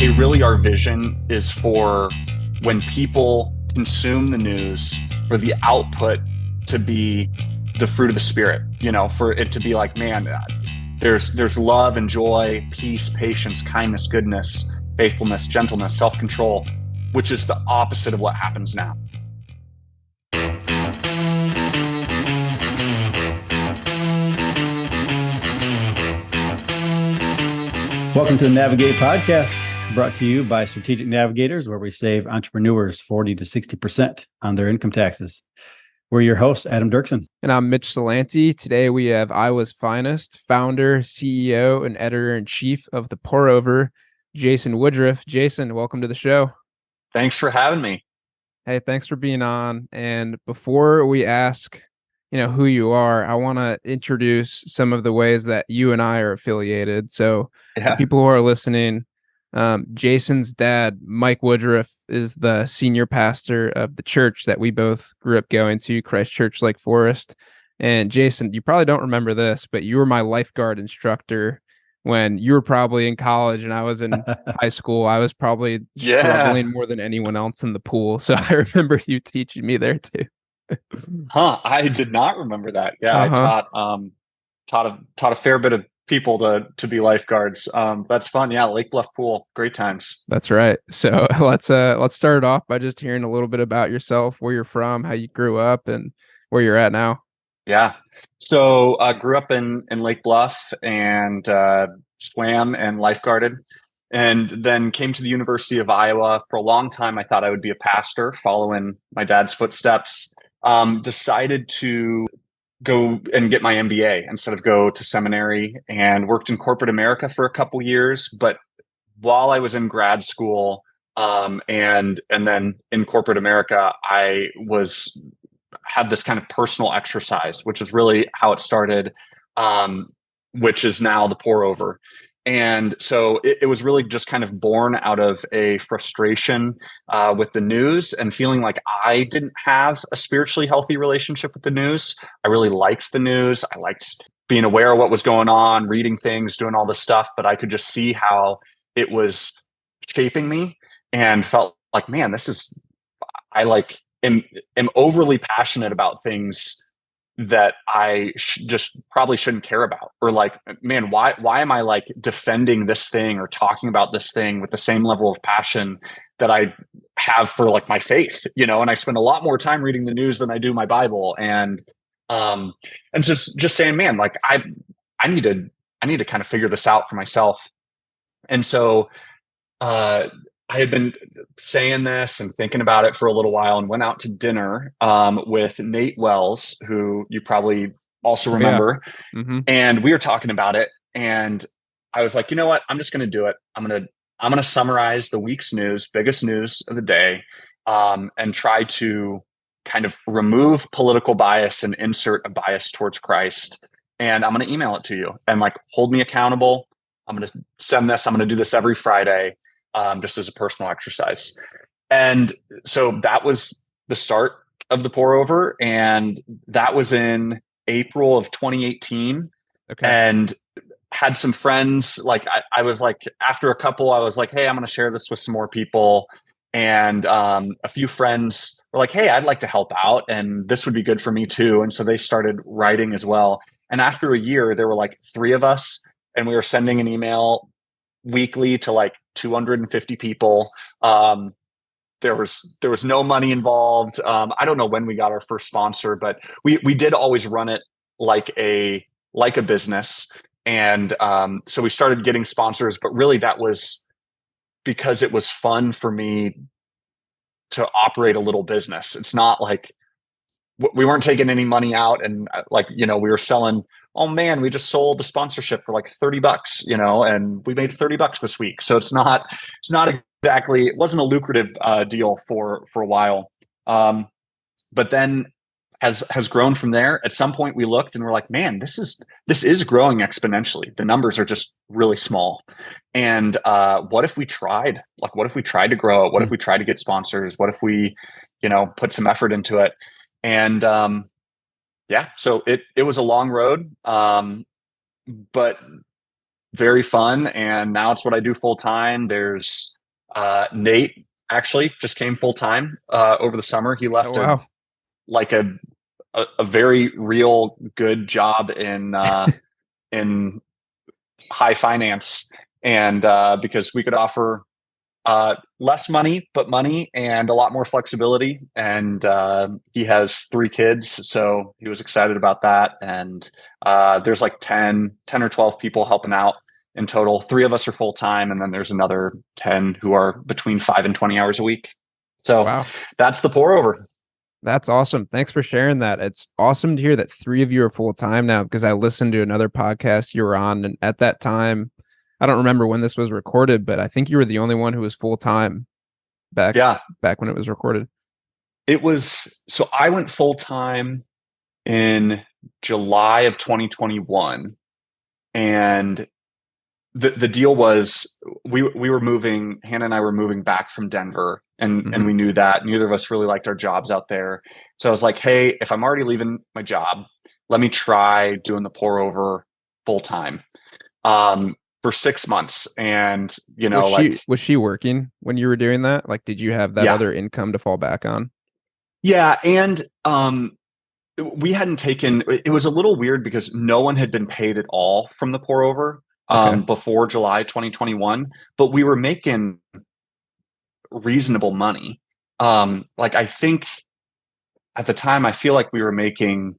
hey, really our vision is for when people consume the news, for the output to be the fruit of the Spirit, for it to be like, man, there's love and joy, peace, patience, kindness, goodness, faithfulness, gentleness, self-control, which is the opposite of what happens now. Welcome to the Navigate podcast, brought to you by Strategic Navigators, where we save entrepreneurs 40 to 60% on their income taxes. We're your hosts, Adam Dirksen. And I'm Mitch Salanti. Today we have Iowa's finest, founder, CEO, and editor-in-chief of The Pour Over, Jason Woodruff. Jason, welcome to the show. Thanks for having me. Hey, thanks for being on. And before we ask, who you are, I want to introduce some of the ways that you and I are affiliated. So for people who are listening, Jason's dad, Mike Woodruff, is the senior pastor of the church that we both grew up going to, Christ Church Lake Forest. And Jason, you probably don't remember this, but you were my lifeguard instructor when you were probably in college and I was in high school. I was probably struggling more than anyone else in the pool. So I remember you teaching me there too. I did not remember that. Yeah, I taught a fair bit of people to be lifeguards. That's fun. Yeah, Lake Bluff pool, great times. That's right. So let's start it off by just hearing a little bit about yourself, where you're from, how you grew up, and where you're at now. Yeah. So I grew up in Lake Bluff and swam and lifeguarded, and then came to the University of Iowa. For a long time, I thought I would be a pastor, following my dad's footsteps. Decided to go and get my MBA instead of go to seminary, and worked in corporate America for a couple years. But while I was in grad school, and then in corporate America, I had this kind of personal exercise, which is really how it started, which is now the Pour Over. And so it was really just kind of born out of a frustration with the news and feeling like I didn't have a spiritually healthy relationship with the news. I really liked the news. I liked being aware of what was going on, reading things, doing all this stuff, but I could just see how it was shaping me and felt like, man, am overly passionate about things that I just probably shouldn't care about, or like, man, why am I like defending this thing or talking about this thing with the same level of passion that I have for like my faith, and I spend a lot more time reading the news than I do my Bible. And just saying, man, like I need to kind of figure this out for myself. And so, I had been saying this and thinking about it for a little while, and went out to dinner with Nate Wells, who you probably also remember. Yeah. Mm-hmm. And we were talking about it, and I was like, you know what? I'm just going to do it. I'm going to summarize the week's news, biggest news of the day, and try to kind of remove political bias and insert a bias towards Christ. And I'm going to email it to you and like hold me accountable. I'm going to send this. I'm going to do this every Friday. Just as a personal exercise. And so that was the start of the Pour Over. And that was in April of 2018. Okay. And had some friends, like I was like, after a couple, I was like, hey, I'm going to share this with some more people. And a few friends were like, hey, I'd like to help out, and this would be good for me too. And so they started writing as well. And after a year, there were like 3 of us, and we were sending an email weekly to like 250 people. There was no money involved. I don't know when we got our first sponsor, but we did always run it like a business. And so we started getting sponsors, but really that was because it was fun for me to operate a little business. It's not like we weren't taking any money out, and we were selling, oh man, we just sold the sponsorship for like $30, and we made $30 this week. So it's not exactly, it wasn't a lucrative deal for a while. But then has grown from there. At some point we looked and we're like, man, this is growing exponentially. The numbers are just really small. And what if we tried to grow it? What if we tried to get sponsors? What if we, put some effort into it? And so it was a long road, but very fun. And now it's what I do full time. There's Nate actually just came full time over the summer. He left wow. a very real good job in high finance, and because we could offer less money, but money and a lot more flexibility. And he has 3 kids, so he was excited about that. And there's like 10 or 12 people helping out in total. 3 of us are full time, and then there's another 10 who are between 5 and 20 hours a week. So wow, that's the pour over. that's awesome. Thanks for sharing that. It's awesome to hear that 3 of you are full time now, because I listened to another podcast you were on, and at that time, I don't remember when this was recorded, but I think you were the only one who was full time back when it was recorded. It was, so I went full time in July of 2021, and the deal was we were moving, Hannah and I were moving back from Denver, and we knew that neither of us really liked our jobs out there. So I was like, hey, if I'm already leaving my job, let me try doing the pour over full time. For 6 months. And, you know, was she working when you were doing that? Like, did you have that other income to fall back on? Yeah. And, we hadn't taken, it was a little weird because no one had been paid at all from the pour over, before July 2021, but we were making reasonable money. Like, I think at the time, I feel like we were making,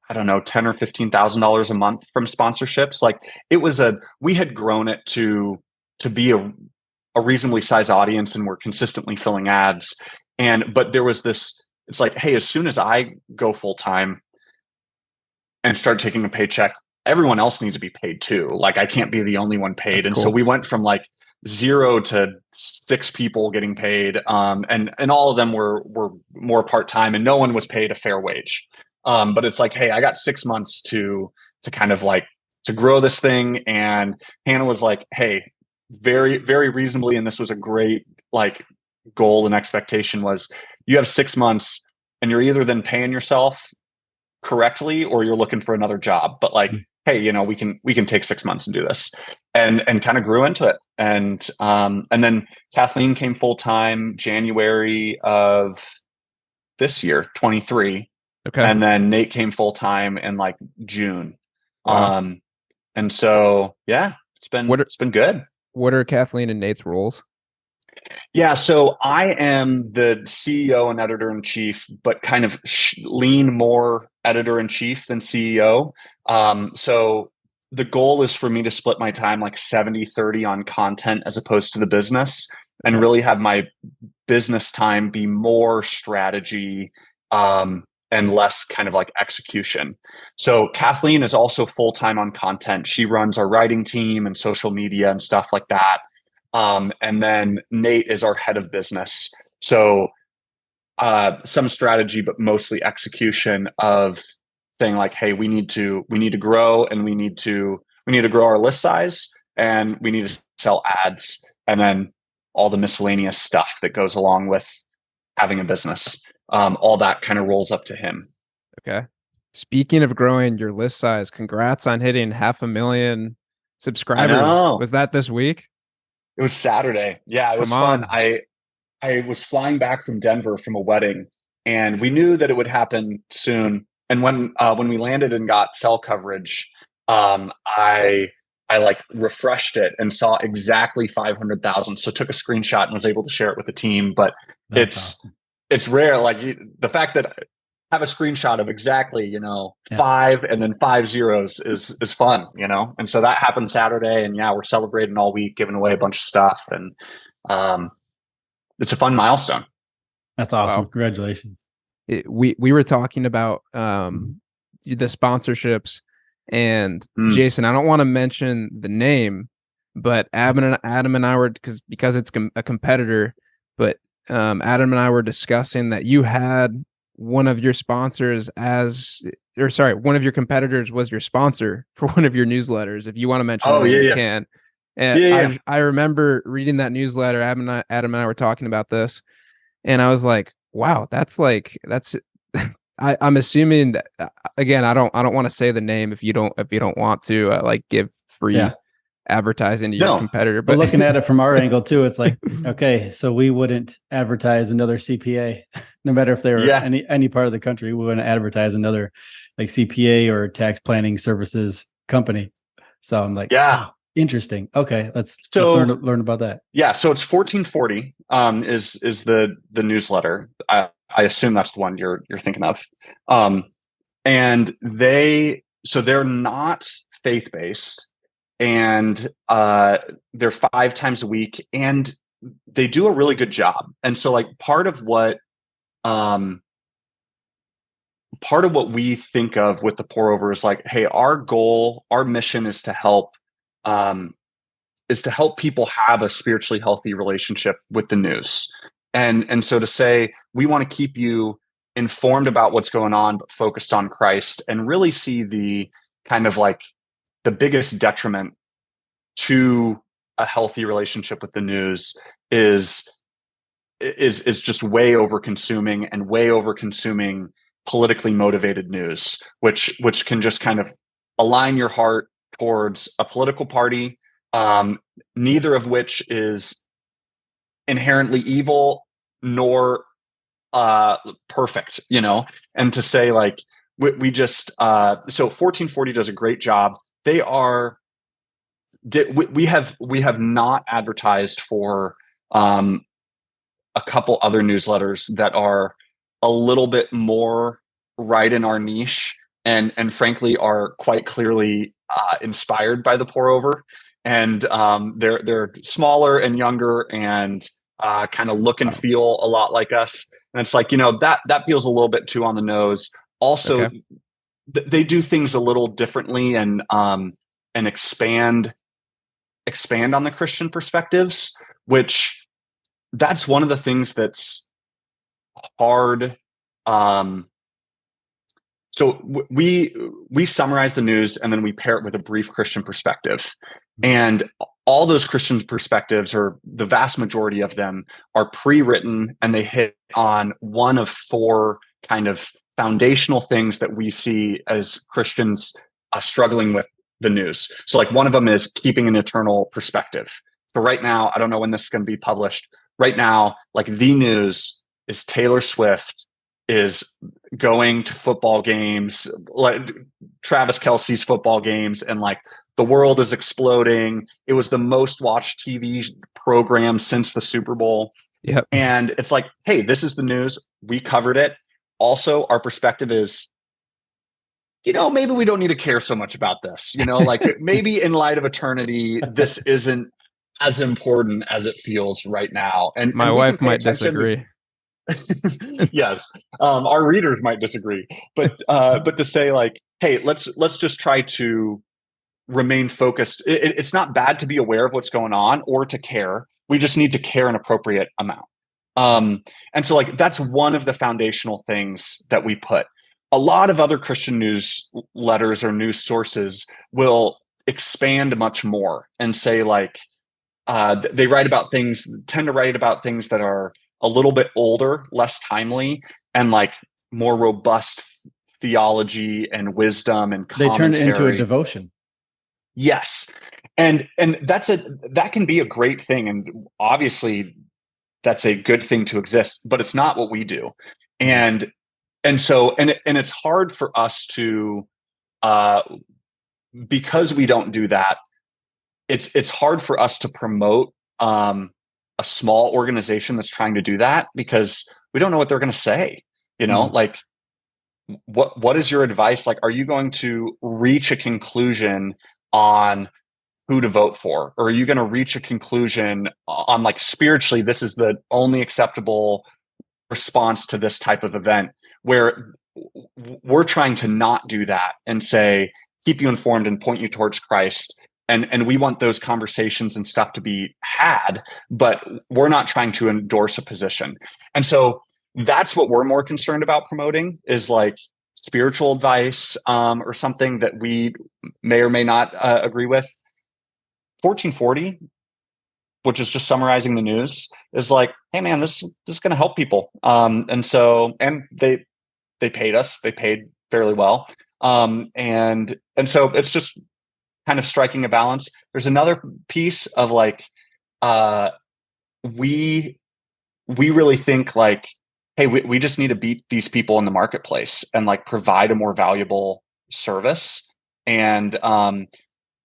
I don't know, $10,000 or $15,000 a month from sponsorships. Like, we had grown it to be a reasonably sized audience, and we're consistently filling ads. But there was this, it's like, hey, as soon as I go full time and start taking a paycheck, everyone else needs to be paid too. Like, I can't be the only one paid. That's cool. So we went from like 0 to 6 people getting paid. And all of them were more part-time, and no one was paid a fair wage. But it's like, hey, I got 6 months to kind of like to grow this thing. And Hannah was like, hey, very, very reasonably, and this was a great like goal and expectation, was you have 6 months and you're either then paying yourself correctly or you're looking for another job. But like, hey, you know, we can take 6 months and do this, and kind of grew into it. And then Kathleen came full time January of this year, 23. Okay. And then Nate came full time in like June. Wow. And so, yeah, it's been good. What are Kathleen and Nate's roles? Yeah. So I am the CEO and editor in chief, but kind of lean more editor in chief than CEO. So the goal is for me to split my time like 70-30 on content as opposed to the business, and really have my business time be more strategy, and less kind of like execution. So Kathleen is also full-time on content. She runs our writing team and social media and stuff like that. And then Nate is our head of business. So some strategy, but mostly execution of saying like, hey, we need to grow, and we need to grow our list size, and we need to sell ads, and then all the miscellaneous stuff that goes along with having a business. All that kind of rolls up to him. Okay. Speaking of growing your list size, congrats on hitting 500,000 subscribers. Was that this week? It was Saturday. Yeah, it was fun. I was flying back from Denver from a wedding, and we knew that it would happen soon. And when we landed and got cell coverage, I like refreshed it and saw exactly 500,000. So took a screenshot and was able to share it with the team. But it's rare. Like the fact that I have a screenshot of exactly, 5 and then 5 zeros is fun, And so that happened Saturday, and yeah, we're celebrating all week, giving away a bunch of stuff, and it's a fun milestone. That's awesome. Wow. Congratulations. We were talking about the sponsorships, and Jason, I don't want to mention the name, but Adam and I were, because it's a competitor, but Adam and I were discussing that you had one of your sponsors one of your competitors was your sponsor for one of your newsletters. If you want to mention it, you can. And I remember reading that newsletter. Adam and I were talking about this, and I was like, wow, that's I'm assuming that, again, I don't want to say the name if you don't want to like give free advertising to your No. competitor. But looking at it from our angle too, it's like, okay, so we wouldn't advertise another CPA, no matter if they were any part of the country. We wouldn't advertise another like CPA or tax planning services company. So I'm like, yeah, interesting. Okay, let's learn about that. Yeah, so it's 1440 is the newsletter. I assume that's the one you're thinking of. And they're not faith-based, and they're 5 times a week, and they do a really good job. And so like part of what we think of with the pour over is like, hey, our goal, our mission is to help people have a spiritually healthy relationship with the news. And so to say, we want to keep you informed about what's going on, but focused on Christ, and really see the kind of like the biggest detriment to a healthy relationship with the news is just way over consuming politically motivated news, which can just kind of align your heart towards a political party, neither of which is inherently evil nor perfect, and to say like we just so 1440 does a great job. We have not advertised for a couple other newsletters that are a little bit more right in our niche, and frankly are quite clearly inspired by the pour over, and they're smaller and younger and kind of look and feel a lot like us. And it's like, that feels a little bit too on the nose. Also, they do things a little differently and expand on the Christian perspectives, which that's one of the things that's hard. So we summarize the news and then we pair it with a brief Christian perspective. And all those Christian perspectives, or the vast majority of them, are pre-written, and they hit on one of 4 kind of foundational things that we see as Christians struggling with the news. So like one of them is keeping an eternal perspective. So right now, I don't know when this is going to be published. Right now, like the news is Taylor Swift is going to football games, like Travis Kelce's football games, and like the world is exploding. It was the most watched TV program since the Super Bowl. Yep. And it's like, hey, this is the news. We covered it. Also, our perspective is, maybe we don't need to care so much about this. Like maybe in light of eternity, this isn't as important as it feels right now. And my wife might disagree. Yes, our readers might disagree, but to say like, hey, let's just try to remain focused. It's not bad to be aware of what's going on or to care. We just need to care an appropriate amount. And so like that's one of the foundational things that we put. A lot of other Christian news letters or news sources will expand much more and say like they tend to write about things that are a little bit older, less timely, and like more robust theology and wisdom and commentary. They turn it into a devotion. Yes. And that can be a great thing. And obviously that's a good thing to exist, but it's not what we do. And so it's hard for us to, because we don't do that, it's hard for us to promote a small organization that's trying to do that, because we don't know what they're going to say. Like what is your advice? Like, are you going to reach a conclusion on who to vote for? Or are you going to reach a conclusion on like spiritually, this is the only acceptable response to this type of event? Where we're trying to not do that and say, keep you informed and point you towards Christ. And we want those conversations and stuff to be had, but we're not trying to endorse a position. And so that's what we're more concerned about promoting, is like spiritual advice or something that we may or may not agree with. 1440, which is just summarizing the news, is like, hey man, this is going to help people. And they paid us. They paid fairly well. And so it's just kind of striking a balance. There's another piece of like, we really think like, hey, we just need to beat these people in the marketplace and like provide a more valuable service. And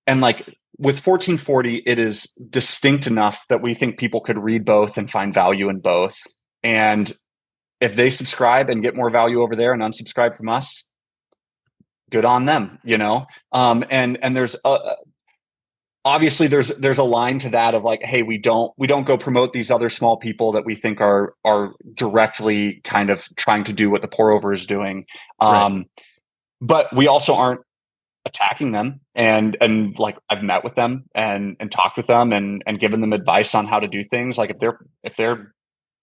like with 1440, it is distinct enough that we think people could read both and find value in both. And if they subscribe and get more value over there and unsubscribe from us, good on them, you know? And there's obviously there's a line to that of like, hey, we don't go promote these other small people that we think are directly kind of trying to do what the pour over is doing. Right. But we also aren't attacking them, and like I've met with them and talked with them and given them advice on how to do things. Like if they're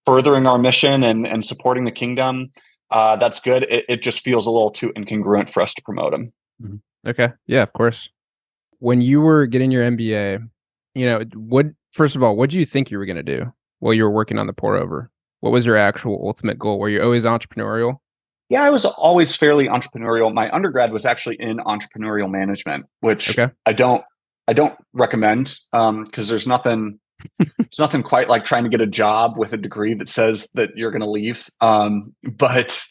furthering our mission and supporting the kingdom, that's good. It just feels a little too incongruent for us to promote them. Mm-hmm. Okay. Yeah, of course. When you were getting your MBA, you know, first of all, what do you think you were going to do while you were working on the pour over? What was your actual ultimate goal? Were you always entrepreneurial? Yeah, I was always fairly entrepreneurial. My undergrad was actually in entrepreneurial management, which I don't recommend, because there's nothing quite like trying to get a job with a degree that says that you're going to leave. But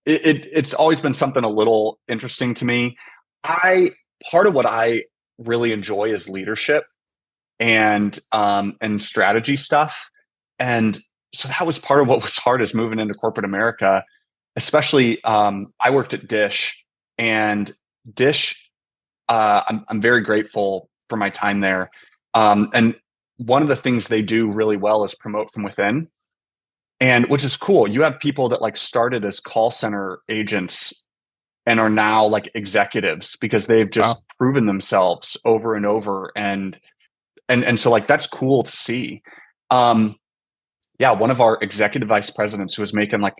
it's always been something a little interesting to me. Part of what I really enjoy is leadership and strategy stuff. And so that was part of what was hard is moving into corporate America. Especially, I worked at Dish, and Dish, I'm very grateful for my time there. And one of the things they do really well is promote from within, and which is cool. You have people that like started as call center agents and are now like executives because they've just proven themselves over and over. And so like, that's cool to see. One of our executive vice presidents who was making like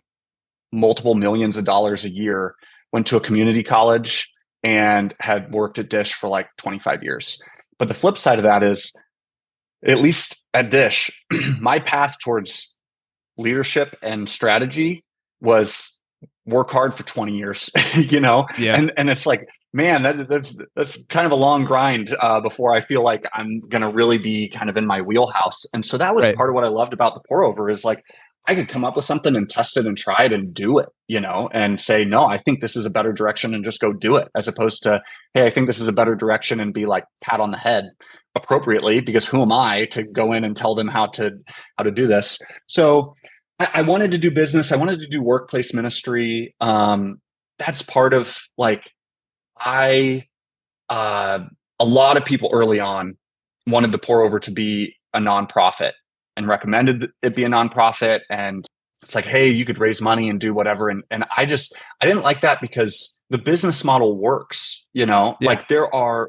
multiple millions of dollars a year went to a community college and had worked at Dish for like 25 years. But the flip side of that is, at least at Dish, my path towards leadership and strategy was work hard for 20 years, you know? Yeah. And it's like, man, that's kind of a long grind before I feel like I'm going to really be kind of in my wheelhouse. And so that was part of what I loved about the pour over is like, I could come up with something and test it and try it and do it, you know, and say, no, I think this is a better direction, and just go do it, as opposed to, hey, I think this is a better direction, and be like pat on the head appropriately, because who am I to go in and tell them how to do this? So I wanted to do business. I wanted to do workplace ministry. That's part of like, a lot of people early on wanted the pour over to be a nonprofit and recommended it be a nonprofit. And it's like, hey, you could raise money and do whatever. And I didn't like that, because the business model works, you know, like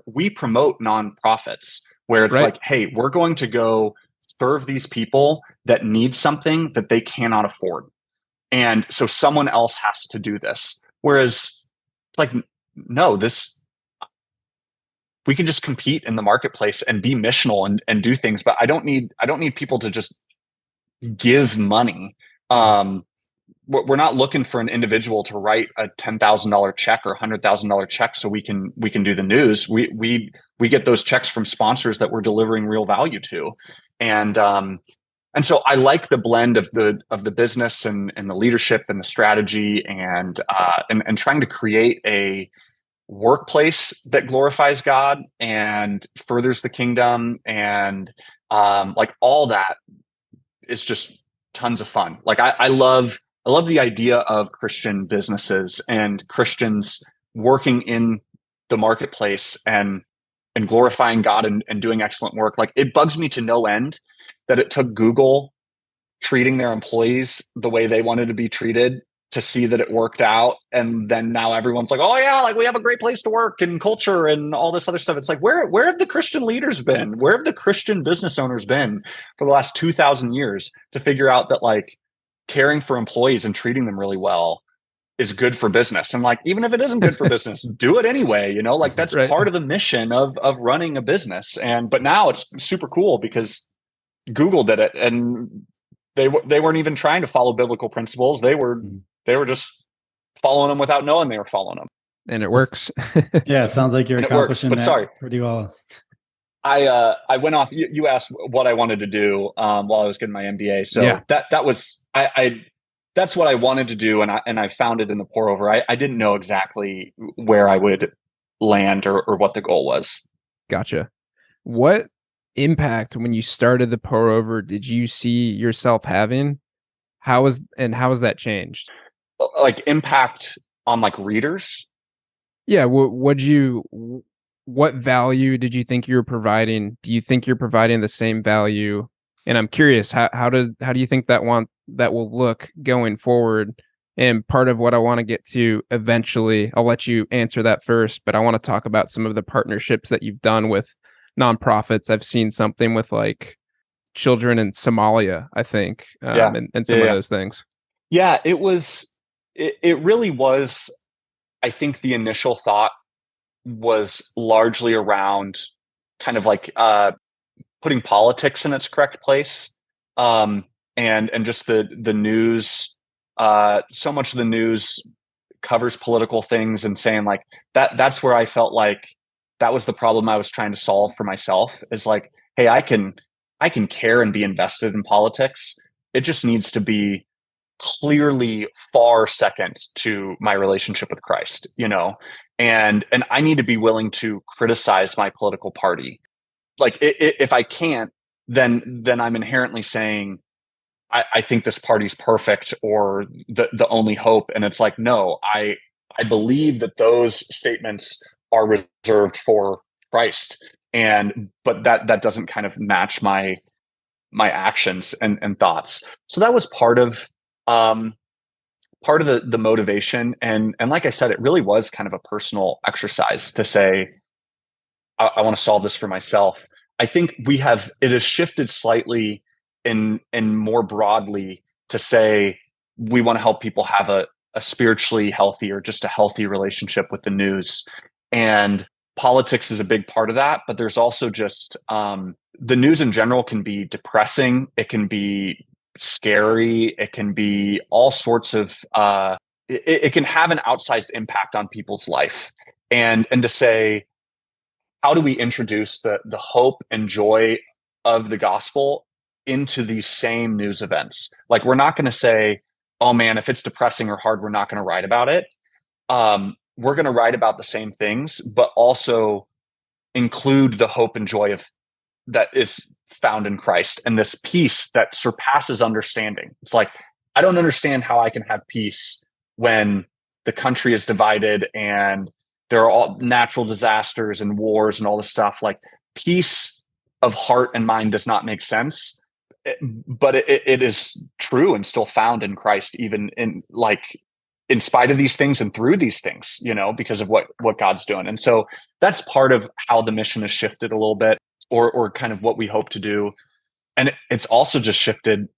we promote nonprofits where it's like, hey, we're going to go serve these people that need something that they cannot afford. And so someone else has to do this. Whereas it's like, no, we can just compete in the marketplace and be missional and do things, but I don't need people to just give money. We're not looking for an individual to write a $10,000 check or $100,000 check so we can do the news. We get those checks from sponsors that we're delivering real value to. And so I like the blend of the business and the leadership and the strategy and trying to create a workplace that glorifies God and furthers the kingdom, and like all that is just tons of fun. Like I love the idea of Christian businesses and Christians working in the marketplace and glorifying God and doing excellent work. Like, it bugs me to no end that it took Google treating their employees the way they wanted to be treated to see that it worked out. And then now everyone's like, oh yeah, like we have a great place to work and culture and all this other stuff. It's like, where have the Christian leaders been? Where have the Christian business owners been for the last 2,000 years to figure out that like caring for employees and treating them really well is good for business? And like, even if it isn't good for business, do it anyway, you know, like that's part of the mission of running a business. But now it's super cool because Google did it, and they weren't even trying to follow biblical principles. They were just following them without knowing they were following them. And it works. Yeah, it sounds like you're accomplishing but that sorry. pretty well. I went off. You asked what I wanted to do while I was getting my MBA. So yeah. that was that's what I wanted to do, and I found it in the pour over. I didn't know exactly where I would land or what the goal was. Gotcha. What impact when you started the pour over did you see yourself having? How has that changed? Like impact on like readers? Yeah. What value did you think you were providing? Do you think you're providing the same value? And I'm curious, how do you think that will look going forward? And part of what I want to get to eventually, I'll let you answer that first, but I want to talk about some of the partnerships that you've done with nonprofits. I've seen something with like children in Somalia, I think, and some of those things. Yeah, it really was. I think the initial thought was largely around kind of like putting politics in its correct place, and just the news. So much of the news covers political things, and saying like that's where I felt like that was the problem I was trying to solve for myself. Is like, hey, I can care and be invested in politics. It just needs to be clearly far second to my relationship with Christ, and I need to be willing to criticize my political party. Like if I can't, then I'm inherently saying I think this party's perfect or the only hope. And it's like, no, I believe that those statements are reserved for Christ, but that doesn't kind of match my actions and thoughts. So that was part of the motivation. And like I said, it really was kind of a personal exercise to say, I want to solve this for myself. I think it has shifted slightly and more broadly to say, we want to help people have a spiritually healthy or just a healthy relationship with the news. And politics is a big part of that, but there's also just, the news in general can be depressing. It can be scary. It can be all sorts of, it can have an outsized impact on people's life. And to say, how do we introduce the hope and joy of the gospel into these same news events? Like, we're not going to say, oh man, if it's depressing or hard, we're not going to write about it. We're going to write about the same things, but also include the hope and joy of that is found in Christ and this peace that surpasses understanding. It's like, I don't understand how I can have peace when the country is divided and there are all natural disasters and wars and all this stuff. Like, peace of heart and mind does not make sense, but it is true and still found in Christ, even in spite of these things and through these things, because of what God's doing. And so that's part of how the mission has shifted a little bit, or kind of what we hope to do. And it's also just shifted,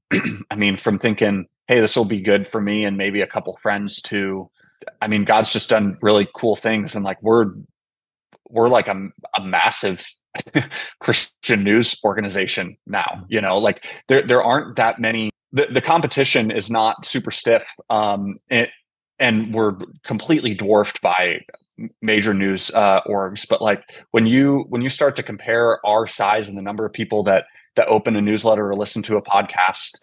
I mean, from thinking, hey, this will be good for me and maybe a couple friends, to, I mean, God's just done really cool things. And like, we're like a massive Christian news organization now, like there aren't that many, the competition is not super stiff. And we're completely dwarfed by major news orgs. But like, when you start to compare our size and the number of people that open a newsletter or listen to a podcast,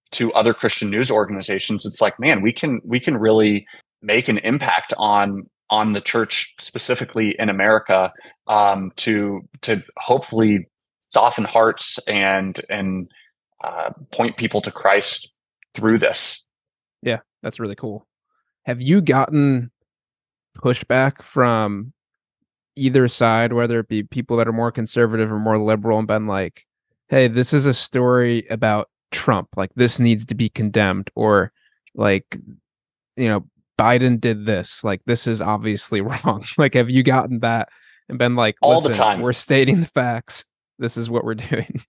to other Christian news organizations, it's like, man, we can really make an impact on the church, specifically in America, to hopefully soften hearts and point people to Christ through this. Yeah, that's really cool. Have you gotten pushback from either side, whether it be people that are more conservative or more liberal, and been like, hey, this is a story about Trump, like this needs to be condemned, or like, Biden did this, like this is obviously wrong? Like, have you gotten that and been like, all the time, we're stating the facts, this is what we're doing?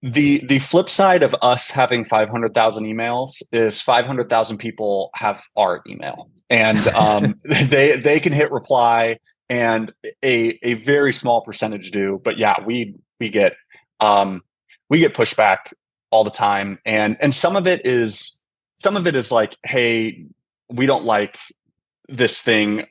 The flip side of us having 500,000 emails is 500,000 people have our email, and they can hit reply, and a very small percentage do. But yeah, we get pushback all the time, and some of it is like, hey, we don't like this thing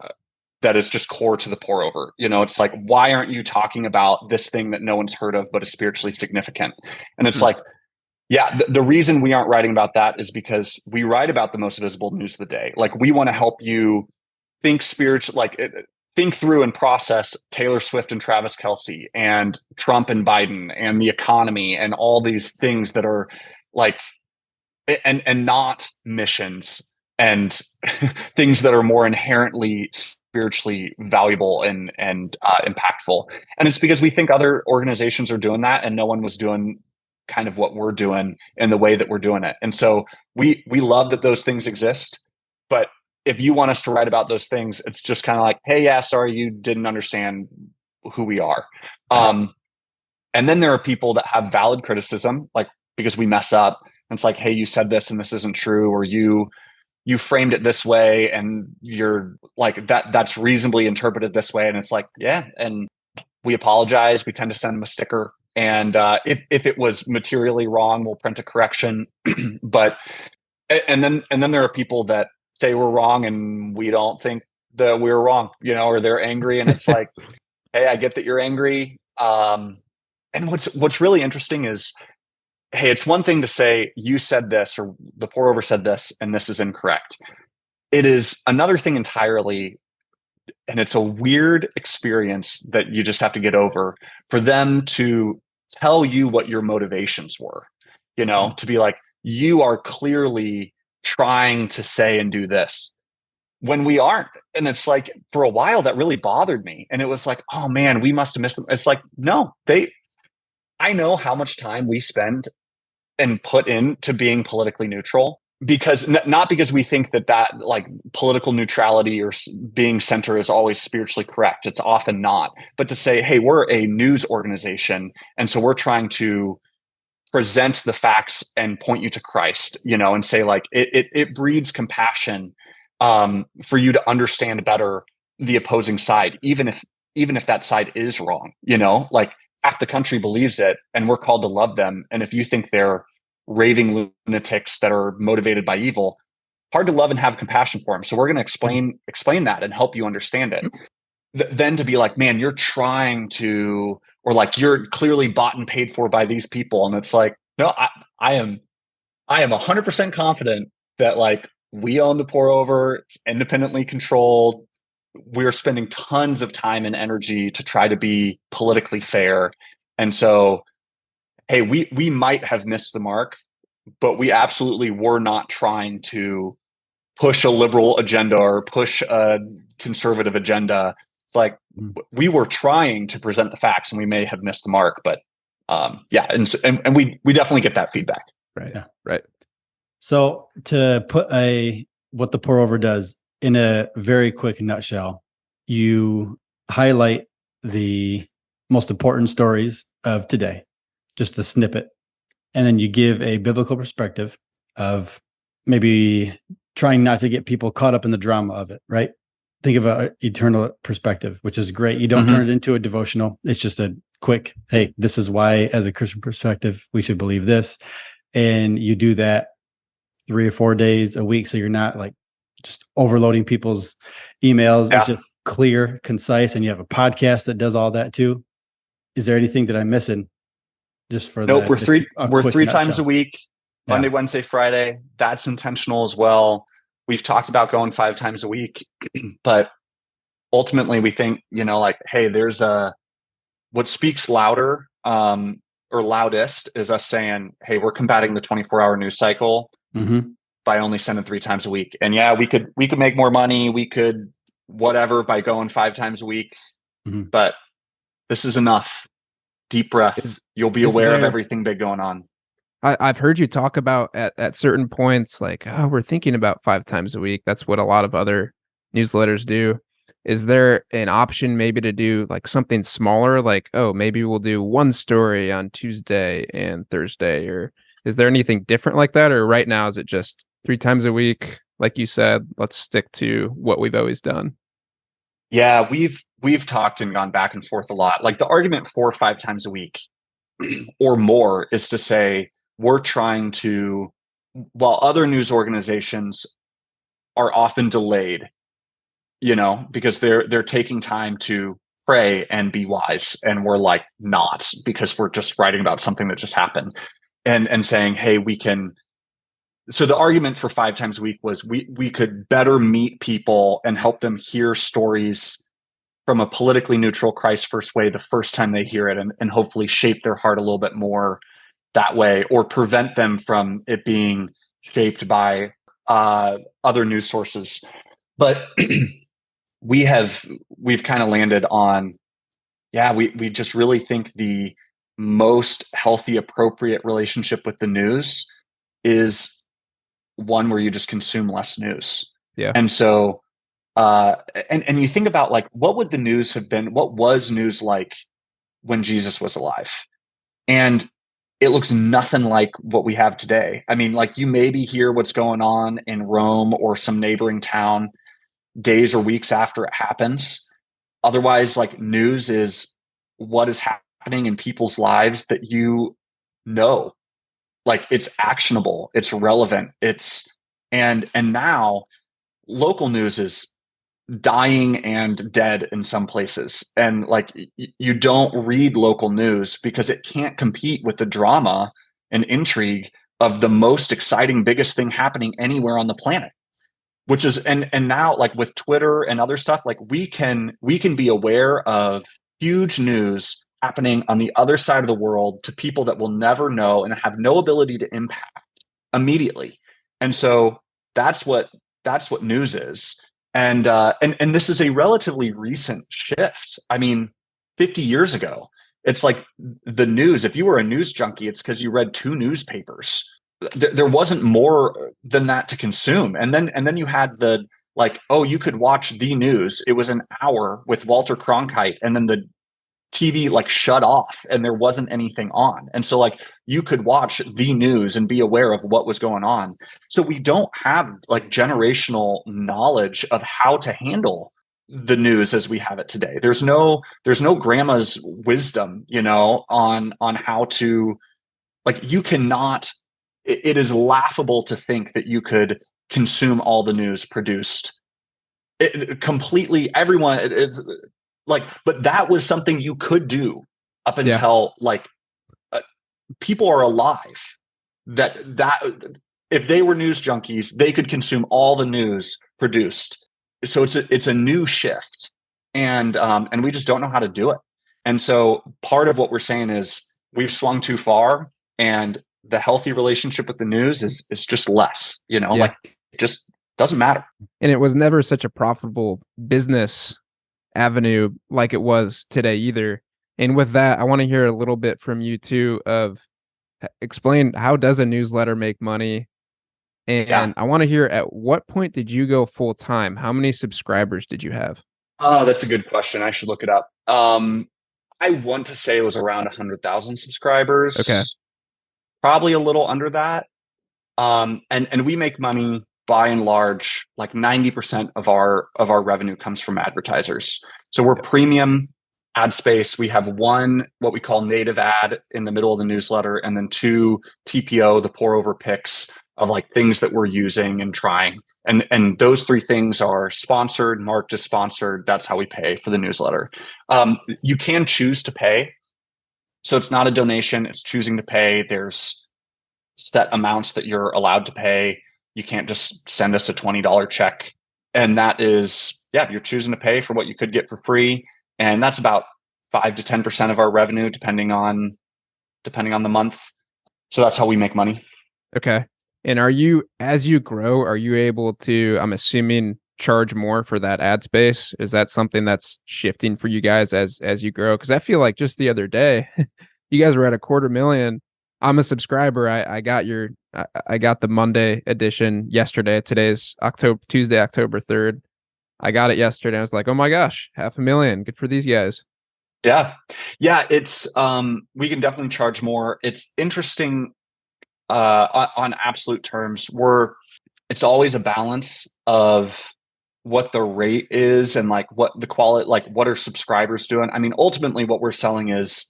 that is just core to the pour over. It's like, why aren't you talking about this thing that no one's heard of, but is spiritually significant? And it's like, yeah, the reason we aren't writing about that is because we write about the most visible news of the day. Like, we want to help you think think through and process Taylor Swift and Travis Kelce and Trump and Biden and the economy and all these things that are like, and not missions and things that are more inherently spiritually valuable and impactful. And it's because we think other organizations are doing that, and no one was doing kind of what we're doing in the way that we're doing it. And so we love that those things exist, but if you want us to write about those things, it's just kind of like, hey, yeah, sorry, you didn't understand who we are. And then there are people that have valid criticism, like, because we mess up. And it's like, hey, you said this and this isn't true, or you framed it this way and you're like, that's reasonably interpreted this way. And it's like, yeah. And we apologize. We tend to send them a sticker. And if it was materially wrong, we'll print a correction. But and then there are people that say we're wrong and we don't think that we're wrong, or they're angry, and it's like, hey, I get that you're angry. And what's really interesting is, hey, it's one thing to say you said this or the pour over said this and this is incorrect. It is another thing entirely, and it's a weird experience that you just have to get over, for them to tell you what your motivations were, to be like, you are clearly trying to say and do this when we aren't. And it's like, for a while that really bothered me. And it was like, oh man, we must have missed them. It's like, no, I know how much time we spend and put into being politically neutral, because not because we think that like political neutrality or being center is always spiritually correct. It's often not, but to say, hey, we're a news organization. And so we're trying to present the facts and point you to Christ, and say, like, it breeds compassion for you to understand better the opposing side, even if that side is wrong. Like, half the country believes it, and we're called to love them. And if you think they're raving lunatics that are motivated by evil, hard to love and have compassion for them. So we're going to explain that and help you understand it. Then to be like, man, you're trying to, or like, you're clearly bought and paid for by these people. And it's like, no, I am 100% confident that, like, we own the pour over, it's independently controlled. We're spending tons of time and energy to try to be politically fair. And so, hey, we might have missed the mark, but we absolutely were not trying to push a liberal agenda or push a conservative agenda. Like, we were trying to present the facts, and we may have missed the mark, but yeah. And we definitely get that feedback. Right. Yeah. Right. So to put what the pour over does in a very quick nutshell, you highlight the most important stories of today, just a snippet. And then you give a biblical perspective of maybe trying not to get people caught up in the drama of it, right? Think of an eternal perspective, which is great. You don't turn it into a devotional. It's just a quick, hey, this is why, as a Christian perspective, we should believe this. And you do that 3 or 4 days a week. So you're not like just overloading people's emails. Yeah. It's just clear, concise. And you have a podcast that does all that too. Is there anything that I'm missing? Just for nope, we're three times a week, Monday, Wednesday, Friday. That's intentional as well. We've talked about going 5 times a week, but ultimately we think, like, hey, there's what speaks louder or loudest is us saying, hey, we're combating the 24-hour news cycle by only sending 3 times a week. And yeah, we could make more money. We could whatever by going 5 times a week, but this is enough. Deep breath. You'll be aware of everything big going on. I've heard you talk about at certain points, like, oh, we're thinking about 5 times a week. That's what a lot of other newsletters do. Is there an option maybe to do like something smaller? Like, oh, maybe we'll do 1 story on Tuesday and Thursday, or is there anything different like that? Or right now, is it just 3 times a week? Like you said, let's stick to what we've always done. Yeah, we've talked and gone back and forth a lot. Like, the argument for 5 times a week or more is to say, we're trying to, while other news organizations are often delayed, because they're taking time to pray and be wise, and we're like not, because we're just writing about something that just happened, and saying, hey, we can. So the argument for 5 times a week was we could better meet people and help them hear stories from a politically neutral Christ first way the first time they hear it, and hopefully shape their heart a little bit more that way, or prevent them from it being shaped by other news sources. But we've kind of landed on, we just really think the most healthy, appropriate relationship with the news is one where you just consume less news. Yeah. And so and you think about, like, what would the news have been? What was news like when Jesus was alive? And it looks nothing like what we have today. I mean, like, you maybe hear what's going on in Rome or some neighboring town days or weeks after it happens. Otherwise, like, news is what is happening in people's lives that like, it's actionable, it's relevant, and now local news is dying and dead in some places. And like, you don't read local news because it can't compete with the drama and intrigue of the most exciting, biggest thing happening anywhere on the planet, which is, and now, like, with Twitter and other stuff, like, we can be aware of huge news happening on the other side of the world to people that will never know and have no ability to impact immediately. And so that's what news is. And this is a relatively recent shift. I mean, 50 years ago, it's like the news, if you were a news junkie, it's because you read 2 newspapers. There wasn't more than that to consume. And then you had the, like, oh, you could watch the news. It was an hour with Walter Cronkite, and then the TV like shut off and there wasn't anything on. And so, like, you could watch the news and be aware of what was going on. So we don't have like generational knowledge of how to handle the news as we have it today. There's no grandma's wisdom, on how to, like, you cannot, it is laughable to think that you could consume all the news produced. Completely, everyone, it's like, but that was something you could do up until like people are alive. That if they were news junkies, they could consume all the news produced. So it's a new shift, and we just don't know how to do it. And so part of what we're saying is we've swung too far, and the healthy relationship with the news is just less. Like, it just doesn't matter. And it was never such a profitable business avenue like it was today either. And with that, I want to hear a little bit from you too, of explain, how does a newsletter make money? And I want to hear, at what point did you go full time? How many subscribers did you have? Oh, that's a good question. I should look it up. I want to say it was around 100,000 subscribers. Okay. Probably a little under that. And we make money by and large, like 90% of our revenue comes from advertisers. So we're premium ad space. We have 1, what we call native ad in the middle of the newsletter, and then 2 TPO, the pour over picks of like things that we're using and trying. And those 3 things are sponsored, marked as sponsored. That's how we pay for the newsletter. You can choose to pay. So it's not a donation, it's choosing to pay. There's set amounts that you're allowed to pay. You can't just send us a $20 check. And that is, you're choosing to pay for what you could get for free. And that's about 5 to 10% of our revenue, depending on the month. So that's how we make money. Okay. And are you, as you grow, are you able to, I'm assuming, charge more for that ad space? Is that something that's shifting for you guys as you grow? Because I feel like just the other day, you guys were at $250,000. I'm a subscriber. I got the Monday edition yesterday. Today's Tuesday, October 3rd. I got it yesterday. I was like, oh my gosh, $500,000. Good for these guys. Yeah. It's we can definitely charge more. It's interesting on absolute terms. It's always a balance of what the rate is and like what the quality, like what are subscribers doing. I mean, ultimately what we're selling is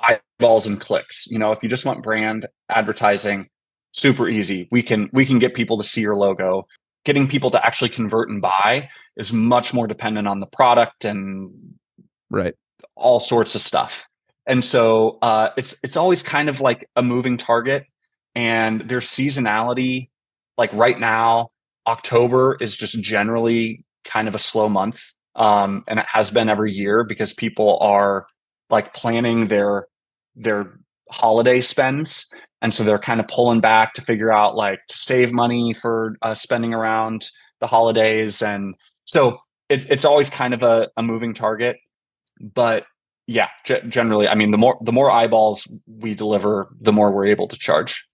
eyeballs and clicks. If you just want brand advertising, super easy. We can get people to see your logo. getting people to actually convert and buy is much more dependent on the product and all sorts of stuff. And so it's always kind of like a moving target, and there's seasonality. Like right now, October is just generally kind of a slow month. And it has been every year because people are like planning their holiday spends. And so they're kind of pulling back to figure out like to save money for spending around the holidays. And so it's always kind of a moving target. But yeah, generally, I mean, the more eyeballs we deliver, the more we're able to charge.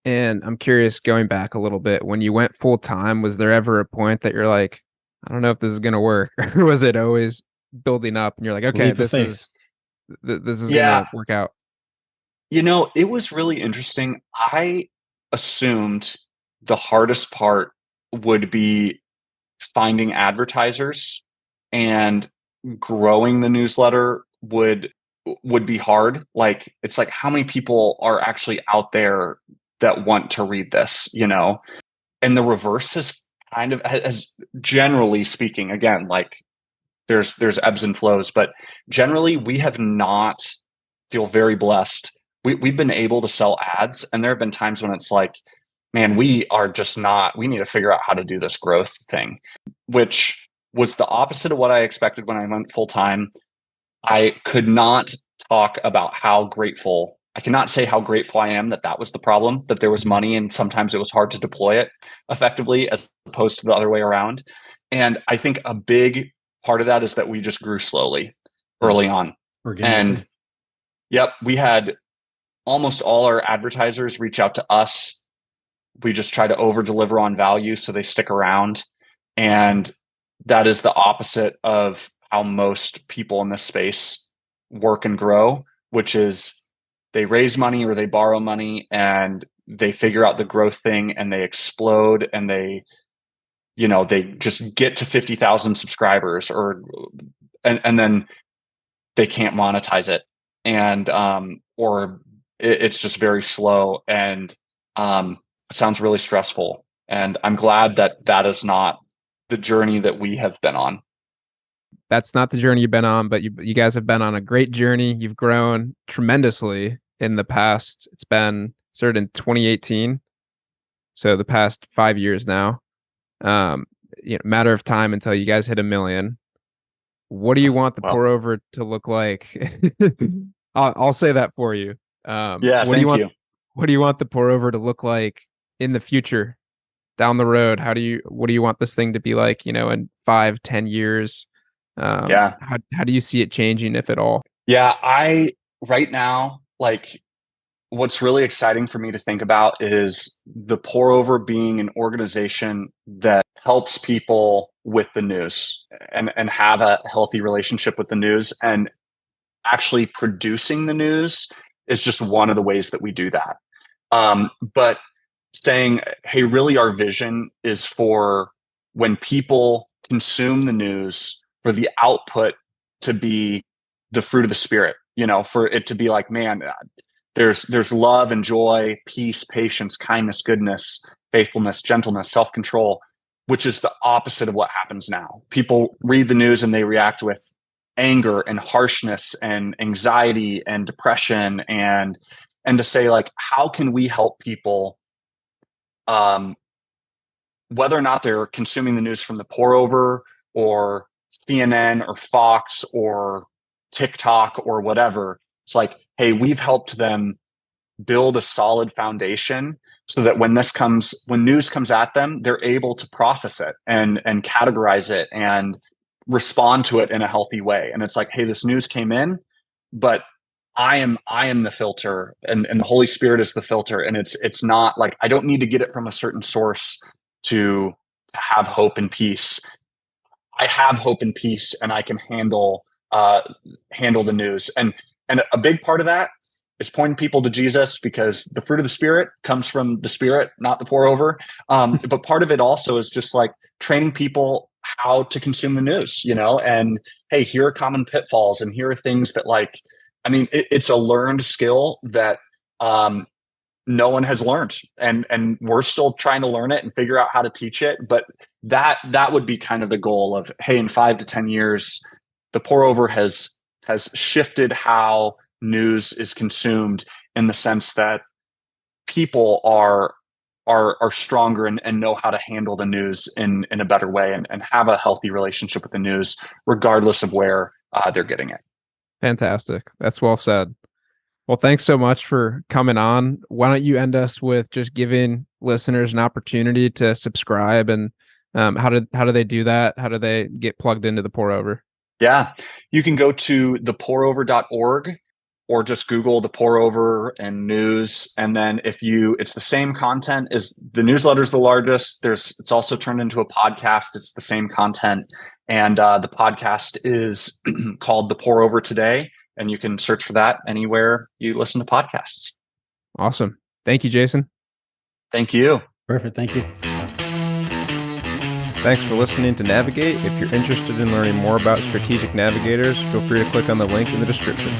And I'm curious, going back a little bit, when you went full time, was there ever a point that you're like, I don't know if this is going to work, or was it always building up and you're like, okay, this is going to work out? It was really interesting. I assumed the hardest part would be finding advertisers, and growing the newsletter would be hard. Like, it's like, how many people are actually out there that want to read this, and the reverse has generally speaking, again, like there's ebbs and flows, but generally we have not feel very blessed. We've been able to sell ads, and there have been times when it's like, man, we need to figure out how to do this growth thing, which was the opposite of what I expected when I went full time. I could not talk about I cannot say how grateful I am that was the problem, that there was money and sometimes it was hard to deploy it effectively as opposed to the other way around. And I think a big part of that is that we just grew slowly early on. And yep, we had almost all our advertisers reach out to us. We just try to over deliver on value so they stick around. And that is the opposite of how most people in this space work and grow, which is they raise money or they borrow money and they figure out the growth thing and they explode, and they just get to 50,000 subscribers and then they can't monetize it. And, or it's just very slow, and it sounds really stressful. And I'm glad that is not the journey that we have been on. That's not the journey you've been on, but you guys have been on a great journey. You've grown tremendously in the past. It's been started in 2018. So the past 5 years now. Matter of time until you guys hit 1 million. What do you want the pour over to look like? I'll say that for you. Thank you. What do you want the pour over to look like in the future, down the road? What do you want this thing to be like, in 5-10 years? How do you see it changing, if at all? Yeah, right now, like, what's really exciting for me to think about is the pour over being an organization that helps people with the news and have a healthy relationship with the news, and actually producing the news is just one of the ways that we do that. But saying, hey, really our vision is for when people consume the news, for the output to be the fruit of the Spirit, for it to be like, man, there's love and joy, peace, patience, kindness, goodness, faithfulness, gentleness, self-control, which is the opposite of what happens now. People read the news and they react with anger and harshness and anxiety and depression, and to say, like, how can we help people, whether or not they're consuming the news from the pour over or CNN or Fox or TikTok or whatever. It's like, hey, we've helped them build a solid foundation so that when news comes at them, they're able to process it and categorize it and respond to it in a healthy way. And it's like, hey, this news came in, but I am the filter, and the Holy Spirit is the filter. And it's not like, I don't need to get it from a certain source to have hope and peace. I have hope and peace, and I can handle the news. And a big part of that is pointing people to Jesus, because the fruit of the Spirit comes from the Spirit, not the pour over. But part of it also is just like training people how to consume the news, and hey, here are common pitfalls, and here are things that, like, I mean, it's a learned skill that no one has learned, and we're still trying to learn it and figure out how to teach it. But that would be kind of the goal of, hey, in 5 to 10 years, the pour over has shifted how news is consumed, in the sense that people are stronger and know how to handle the news in a better way, and have a healthy relationship with the news, regardless of where they're getting it. Fantastic. That's well said. Well, thanks so much for coming on. Why don't you end us with just giving listeners an opportunity to subscribe, and how do they do that? How do they get plugged into the Pour Over? Yeah, you can go to thepourover.org, or just Google the Pour Over and news. And then it's the same content. Is the newsletter's the largest. It's also turned into a podcast. It's the same content. And the podcast is called The Pour Over Today. And you can search for that anywhere you listen to podcasts. Awesome. Thank you, Jason. Thank you. Perfect. Thank you. Thanks for listening to Navigate. If you're interested in learning more about strategic navigators, feel free to click on the link in the description.